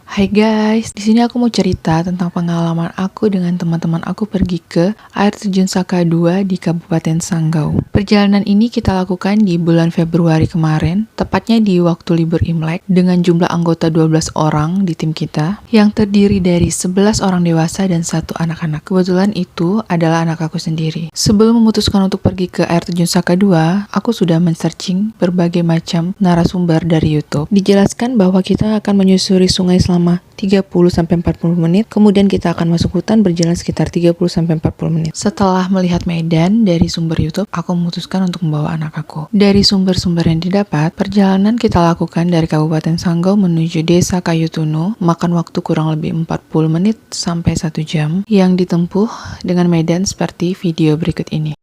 Hai guys, di sini aku mau cerita tentang pengalaman aku dengan teman-teman aku pergi ke air terjun Saka 2 di Kabupaten Sanggau. Perjalanan ini kita lakukan di bulan Februari kemarin, tepatnya di waktu libur Imlek, dengan jumlah anggota 12 orang di tim kita, yang terdiri dari 11 orang dewasa dan 1 anak-anak. Kebetulan itu adalah anak aku sendiri. Sebelum memutuskan untuk pergi ke air terjun Saka 2, aku sudah men-searching berbagai macam narasumber dari YouTube. Dijelaskan bahwa kita akan menyusuri sungai selama 30-40 menit, kemudian kita akan masuk hutan berjalan sekitar 30-40 menit. Setelah melihat medan dari sumber YouTube, aku memutuskan untuk membawa anak aku. Dari sumber-sumber yang didapat, perjalanan kita lakukan dari Kabupaten Sanggau menuju Desa Kayutuno makan waktu kurang lebih 40 menit sampai 1 jam, yang ditempuh dengan medan seperti video berikut ini.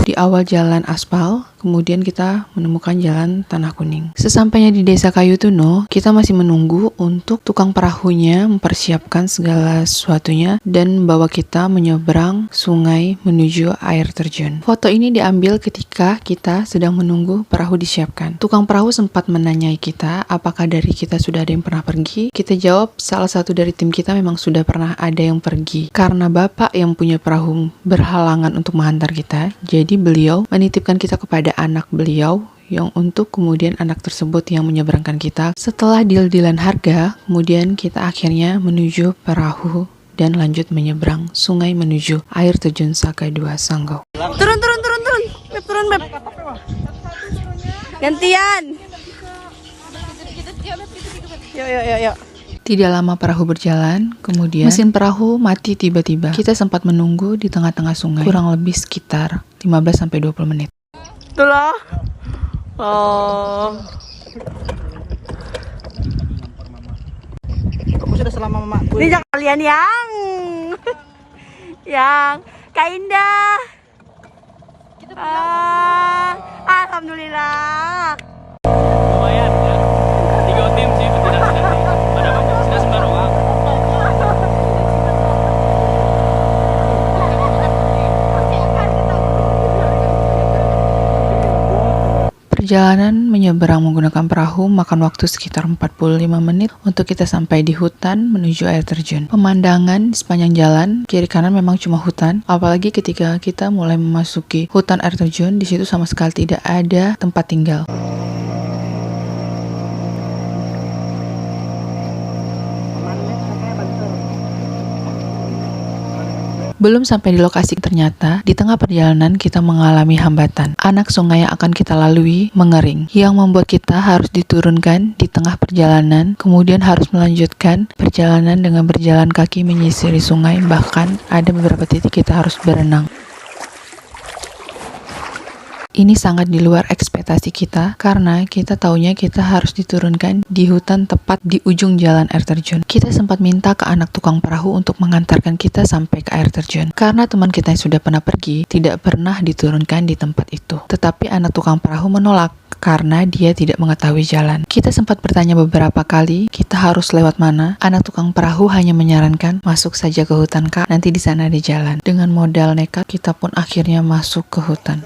Di awal jalan aspal, kemudian kita menemukan jalan tanah kuning. Sesampainya di Desa Kayutuno, kita masih menunggu untuk tukang perahunya mempersiapkan segala sesuatunya dan membawa kita menyeberang sungai menuju air terjun. Foto ini diambil ketika kita sedang menunggu perahu disiapkan. Tukang perahu sempat menanyai kita apakah dari kita sudah ada yang pernah pergi. Kita jawab salah satu dari tim kita memang sudah pernah ada yang pergi. Karena bapak yang punya perahu berhalangan untuk menghantar kita, jadi beliau menitipkan kita kepada anak beliau yang untuk kemudian anak tersebut yang menyeberangkan kita. Setelah deal-dealan harga, kemudian kita akhirnya menuju perahu dan lanjut menyeberang sungai menuju air terjun Saka 2 Sanggau. Turun. Beb, turun, Beb. Gantian. Yuk. Tidak lama perahu berjalan, kemudian mesin perahu mati tiba-tiba. Kita sempat menunggu di tengah-tengah sungai, kurang lebih sekitar 15-20 menit. Itulah. Oh. Kamu sudah selama mamaku. Ini jangan kalian yang Kak Indah. Alhamdulillah. Lumayan ya. 3 tim sih tidak pada banyak. Sudah 9 orang. Perjalanan menyeberang menggunakan perahu makan waktu sekitar 45 menit untuk kita sampai di hutan menuju air terjun. Pemandangan di sepanjang jalan kiri kanan memang cuma hutan, apalagi ketika kita mulai memasuki hutan air terjun, di situ sama sekali tidak ada tempat tinggal. Belum sampai di lokasi, ternyata di tengah perjalanan kita mengalami hambatan. Anak sungai yang akan kita lalui mengering, yang membuat kita harus diturunkan di tengah perjalanan, kemudian harus melanjutkan perjalanan dengan berjalan kaki menyisiri sungai, bahkan ada beberapa titik kita harus berenang. Ini sangat di luar ekspektasi kita karena kita taunya kita harus diturunkan di hutan tepat di ujung jalan air terjun. Kita sempat minta ke anak tukang perahu untuk mengantarkan kita sampai ke air terjun karena teman kita yang sudah pernah pergi tidak pernah diturunkan di tempat itu. Tetapi anak tukang perahu menolak karena dia tidak mengetahui jalan. Kita sempat bertanya beberapa kali kita harus lewat mana. Anak tukang perahu hanya menyarankan masuk saja ke hutan Kak, nanti di sana ada jalan. Dengan modal nekat kita pun akhirnya masuk ke hutan.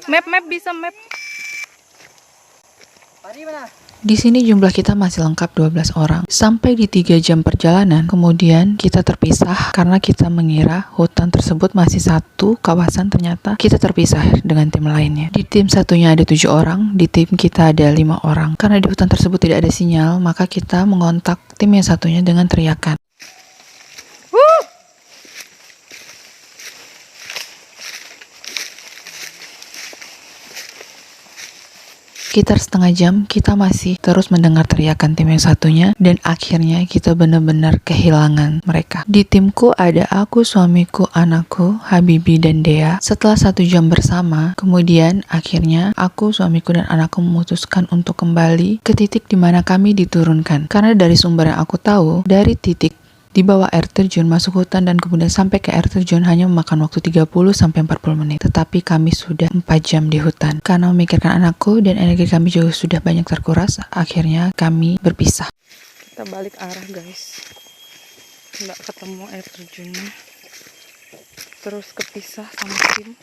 Map bisa map. Di sini jumlah kita masih lengkap 12 orang. Sampai di 3 jam perjalanan, kemudian kita terpisah karena kita mengira hutan tersebut masih satu kawasan, ternyata kita terpisah dengan tim lainnya. Di tim satunya ada 7 orang, di tim kita ada 5 orang. Karena di hutan tersebut tidak ada sinyal, maka kita mengontak tim yang satunya dengan teriakan. Sekitar setengah jam kita masih terus mendengar teriakan tim yang satunya dan akhirnya kita benar-benar kehilangan mereka. Di timku ada aku, suamiku, anakku, Habibi dan Dea. Setelah 1 jam bersama, kemudian akhirnya aku, suamiku dan anakku memutuskan untuk kembali ke titik di mana kami diturunkan. Karena dari sumber yang aku tahu, dari titik di bawah air terjun masuk hutan dan kemudian sampai ke air terjun hanya memakan waktu 30-40 menit. Tetapi kami sudah 4 jam di hutan. Karena memikirkan anakku dan energi kami juga sudah banyak terkuras, akhirnya kami berpisah. Kita balik arah guys. Nggak ketemu air terjunnya. terus kepisah sama tim.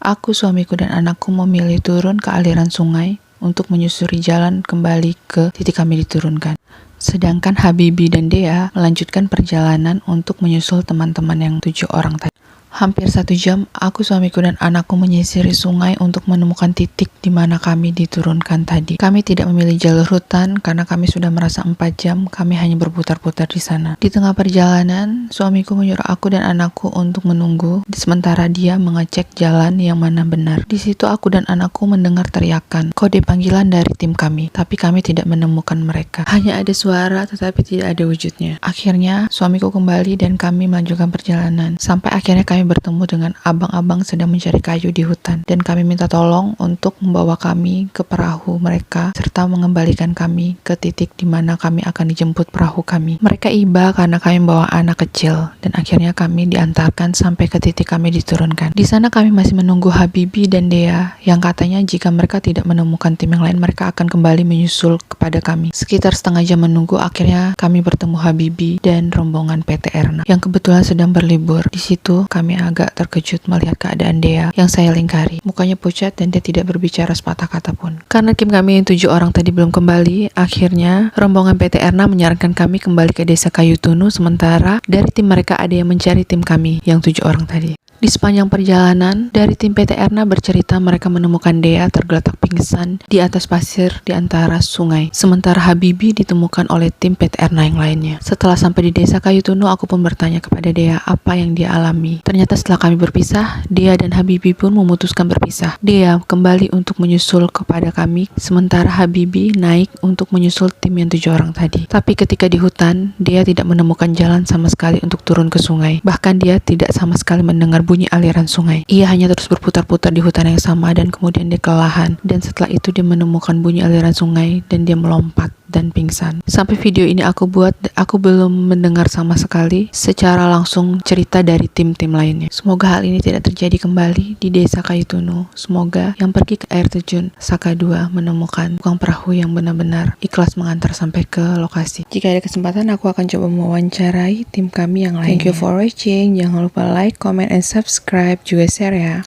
Aku, suamiku, dan anakku memilih turun ke aliran sungai untuk menyusuri jalan kembali ke titik kami diturunkan. Sedangkan Habibi dan Dea melanjutkan perjalanan untuk menyusul teman-teman yang 7 orang tadi. Hampir 1 jam, aku, suamiku, dan anakku menyisiri sungai untuk menemukan titik di mana kami diturunkan tadi. Kami tidak memilih jalur hutan karena kami sudah merasa 4 jam kami hanya berputar-putar di sana. Di tengah perjalanan, suamiku menyuruh aku dan anakku untuk menunggu, sementara dia mengecek jalan yang mana benar. Di situ aku dan anakku mendengar teriakan, kode panggilan dari tim kami, tapi kami tidak menemukan mereka. Hanya ada suara tetapi tidak ada wujudnya. Akhirnya, suamiku kembali dan kami melanjutkan perjalanan. Sampai akhirnya kami bertemu dengan abang-abang sedang mencari kayu di hutan, dan kami minta tolong untuk membawa kami ke perahu mereka serta mengembalikan kami ke titik di mana kami akan dijemput perahu kami. Mereka iba karena kami membawa anak kecil, dan akhirnya kami diantarkan sampai ke titik kami diturunkan. Di sana kami masih menunggu Habibi dan Dea yang katanya jika mereka tidak menemukan tim yang lain mereka akan kembali menyusul kepada kami. Sekitar setengah jam menunggu, akhirnya kami bertemu Habibi dan rombongan PT Erna yang kebetulan sedang berlibur. Di situ kami agak terkejut melihat keadaan Dea yang saya lingkari. Mukanya pucat dan dia tidak berbicara sepatah kata pun. Karena tim kami yang 7 orang tadi belum kembali, akhirnya rombongan PT Erna menyarankan kami kembali ke desa Kayu Tunu, sementara dari tim mereka ada yang mencari tim kami yang 7 orang tadi. Di sepanjang perjalanan, dari tim PT Erna bercerita mereka menemukan Dea tergeletak pingsan di atas pasir di antara sungai, sementara Habibi ditemukan oleh tim PT Erna yang lainnya. Setelah sampai di desa Kayu Tunu, aku pun bertanya kepada Dea apa yang dia alami. Ternyata setelah kami berpisah, Dea dan Habibi pun memutuskan berpisah. Dea kembali untuk menyusul kepada kami, sementara Habibi naik untuk menyusul tim yang 7 orang tadi. Tapi ketika di hutan, Dea tidak menemukan jalan sama sekali untuk turun ke sungai. Bahkan dia tidak sama sekali mendengar bunyi aliran sungai. Ia hanya terus berputar-putar di hutan yang sama dan kemudian dia kelelahan. Dan setelah itu dia menemukan bunyi aliran sungai dan dia melompat dan pingsan. Sampai video ini aku buat, aku belum mendengar sama sekali secara langsung cerita dari tim-tim lainnya. Semoga hal ini tidak terjadi kembali di desa Kayu Tunu. Semoga yang pergi ke air terjun Saka 2 menemukan tukang perahu yang benar-benar ikhlas mengantar sampai ke lokasi. Jika ada kesempatan, aku akan coba mewawancarai tim kami yang lainnya. Thank you for watching. Jangan lupa like, comment, and subscribe, juga share ya.